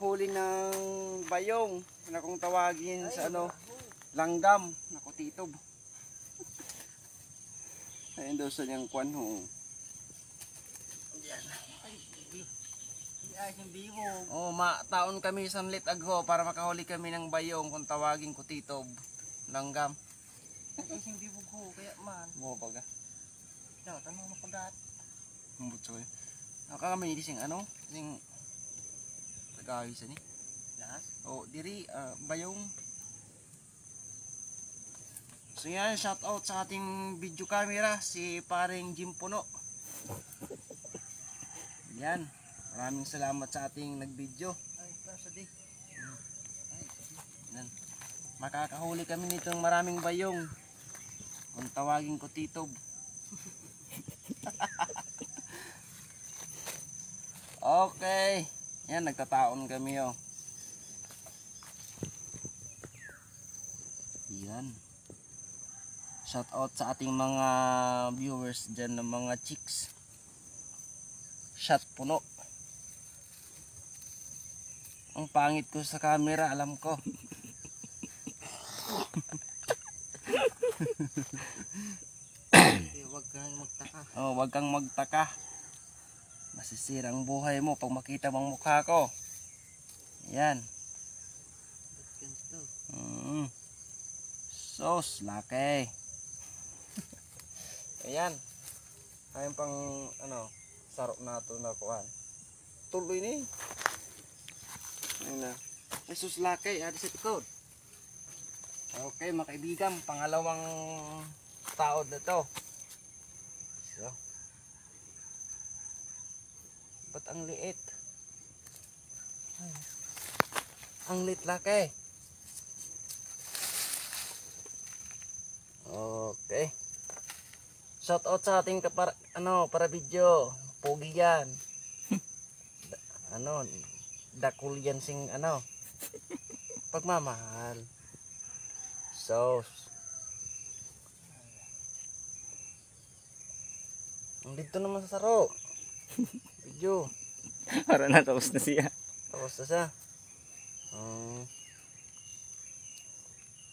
huli ng bayong na kung tawagin sa ano, langgam, naku titob. Ayun daw sa niyang kwan ho. Yan. Ay, hindi mo. Oh, taon kami sanlit ago para makahuli kami ng bayong kung tawagin ko titob, langgam. Ay, hindi mo ko kaya man. Mo baga. Daw tanong mo pagat. Mutsoy. Nakakami di sing ano, sing tagawi sa ni. Las? Oh, diri bayong. So yan, shout out sa ating video camera si paring Jim Puno. Yan. Maraming salamat sa ating nag-video. Ay, pasadi. Yan. Makakahuli kami nitong maraming bayong. Kung tawagin ko titob. Okay. Yan, nagtataon kami oh. Yan. Shout out sa ating mga viewers dyan ng mga chicks. Shot Puno. Ang pangit ko sa camera, alam ko. Huwag kang magtaka. Oh, huwag kang magtaka. Masisira ang buhay mo pag makita mong mukha ko. Yan. Sos, laki. Ayan. Ayun pang ano, sarap na ito na kuhan. Tuloy ni. Ayun na. Ay sus laki, adi sa tikod. Okay mga kaibigan, pangalawang taod na to. So. Ba't ang liit? Ay. Ang liit laki. Okay. Shout out sa ating para video. Pogi yan. Dakul yan sing pagmamahal. So dito naman sa saro. Video. Para na tapos na siya. Tapos na siya.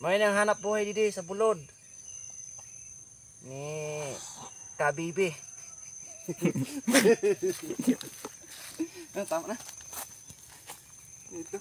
May nang hanap buhay didi sa bulod. Ni Kabibi. Tama na. Ito.